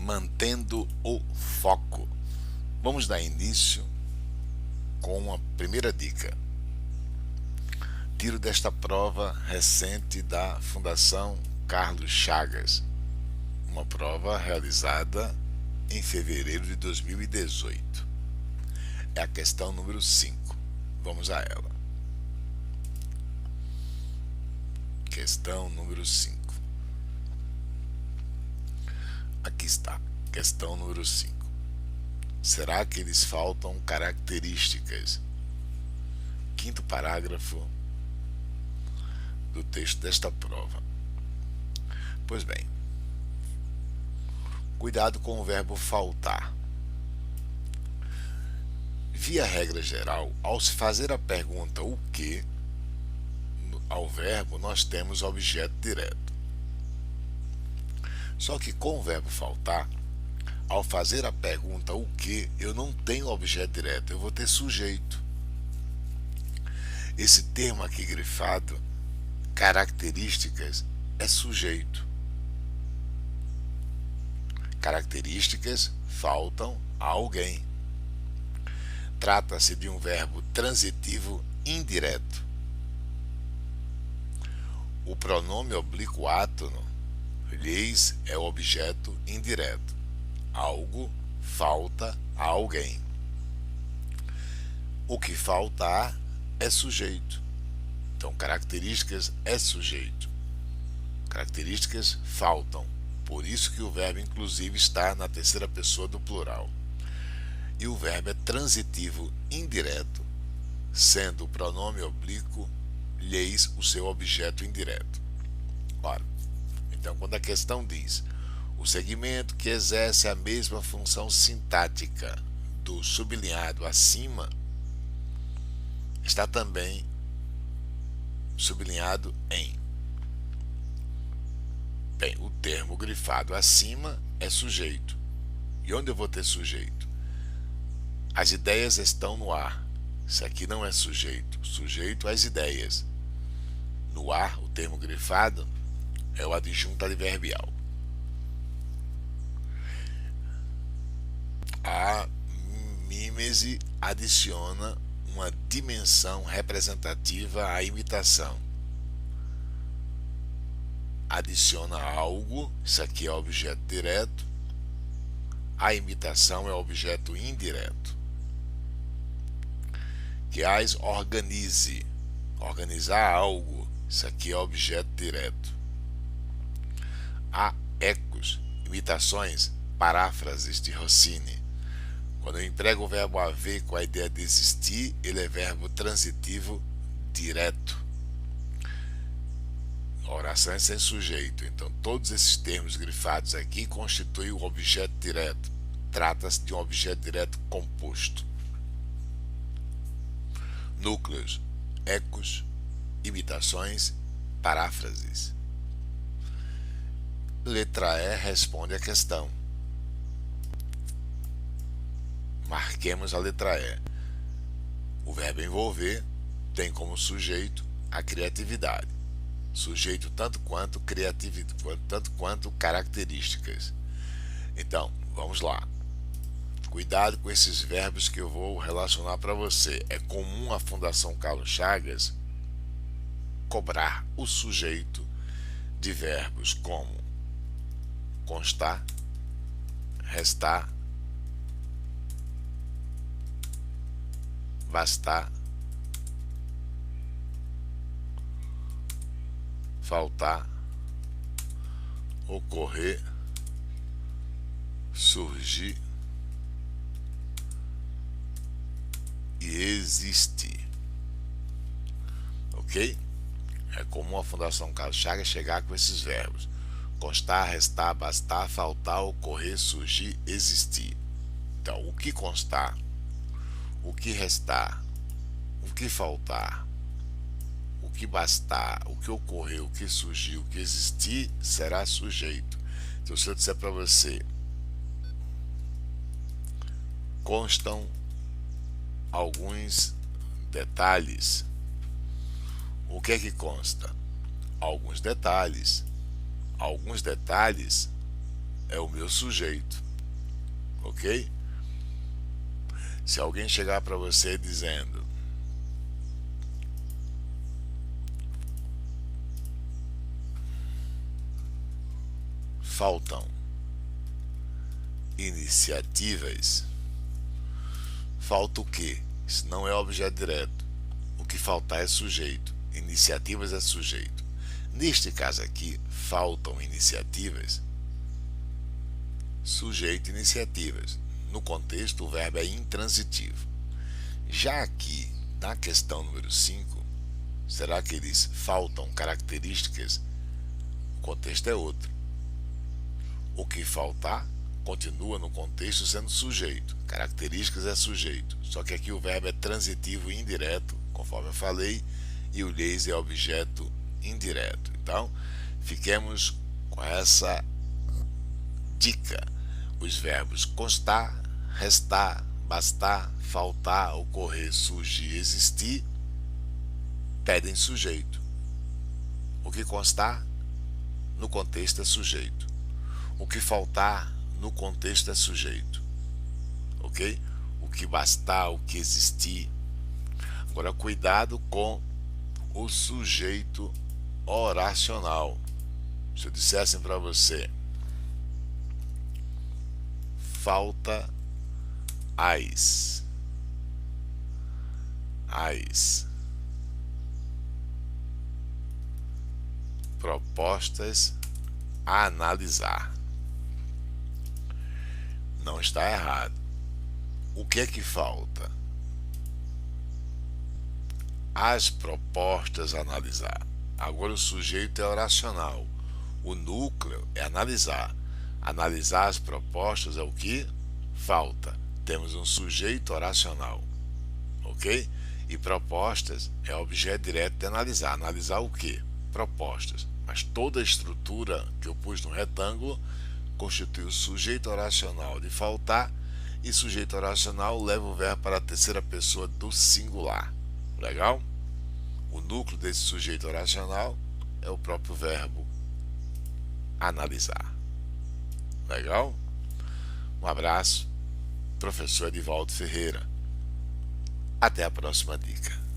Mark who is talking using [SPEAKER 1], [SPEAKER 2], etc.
[SPEAKER 1] mantendo o foco. Vamos dar início com a primeira dica. Tiro desta prova recente da Fundação Carlos Chagas, uma prova realizada em fevereiro de 2018. É a questão número 5. Vamos a ela. Questão número 5. Aqui está, questão número 5. Será que lhes faltam características? Quinto parágrafo do texto desta prova. Pois bem, cuidado com o verbo faltar. Via regra geral, ao se fazer a pergunta o que, ao verbo nós temos objeto direto. Só que com o verbo faltar, ao fazer a pergunta o que, eu não tenho objeto direto, eu vou ter sujeito. Esse termo aqui grifado, características, é sujeito. Características faltam a alguém. Trata-se de um verbo transitivo indireto. O pronome oblíquo átono, lhes, é o objeto indireto. Algo falta a alguém. O que faltar é sujeito. Então, características é sujeito. Características faltam. Por isso que o verbo, inclusive, está na terceira pessoa do plural. E o verbo é transitivo indireto, sendo o pronome oblíquo lhes o seu objeto indireto. Ora, então, quando a questão diz o segmento que exerce a mesma função sintática do sublinhado acima, está também sublinhado em. Bem, o termo grifado acima é sujeito. E onde eu vou ter sujeito? As ideias estão no ar. Isso aqui não é sujeito. Sujeito às ideias. No ar, o termo grifado é o adjunto adverbial. A mímese adiciona uma dimensão representativa à imitação. Adiciona algo, isso aqui é objeto direto, a imitação é objeto indireto. Que as organize, organizar algo, isso aqui é objeto direto. Há ecos, imitações, paráfrases de Rossini. Quando eu emprego o verbo haver com a ideia de existir, ele é verbo transitivo direto. A oração é sem sujeito, então todos esses termos grifados aqui constituem o objeto direto. Trata-se de um objeto direto composto. Núcleos, ecos, imitações, paráfrases. Letra E responde à questão. Marquemos a letra E. O verbo envolver tem como sujeito a criatividade. Sujeito tanto quanto criatividade, tanto quanto características. Então, vamos lá. Cuidado com esses verbos que eu vou relacionar para você. É comum a Fundação Carlos Chagas cobrar o sujeito de verbos como constar, restar, bastar, faltar, ocorrer, surgir e existir. Ok? É comum a Fundação Carlos Chagas chegar com esses verbos: constar, restar, bastar, faltar, ocorrer, surgir, existir. Então, o que constar, o que restar, o que faltar, o que bastar, o que ocorrer, o que surgir, o que existir será sujeito. Então, se eu disser para você, constam alguns detalhes, o que é que consta? Alguns detalhes. Alguns detalhes é o meu sujeito, ok? Se alguém chegar para você dizendo faltam iniciativas, falta o quê? Isso não é objeto direto. O que faltar é sujeito. Iniciativas é sujeito. Neste caso aqui, faltam iniciativas, sujeito iniciativas. No contexto, o verbo é intransitivo. Já aqui, na questão número 5, será que eles faltam características? O contexto é outro. O que faltar continua no contexto sendo sujeito. Características é sujeito. Só que aqui o verbo é transitivo e indireto, conforme eu falei, e o lhes é objeto indireto. Então, fiquemos com essa dica. Os verbos constar, restar, bastar, faltar, ocorrer, surgir, existir pedem sujeito. O que constar no contexto é sujeito. O que faltar no contexto é sujeito. Ok? O que bastar, o que existir. Agora, cuidado com o sujeito oracional. Se eu dissessem para você, falta as propostas a analisar. Não está errado. O que é que falta? As propostas a analisar. Agora o sujeito é oracional. O núcleo é analisar. Analisar as propostas é o que falta. Temos um sujeito oracional. Ok? E propostas é objeto direto de analisar. Analisar o que? Propostas. Mas toda a estrutura que eu pus no retângulo constitui o sujeito oracional de faltar, e sujeito oracional leva o verbo para a terceira pessoa do singular. Legal? O núcleo desse sujeito oracional é o próprio verbo analisar. Legal? Um abraço, professor Edivaldo Ferreira. Até a próxima dica.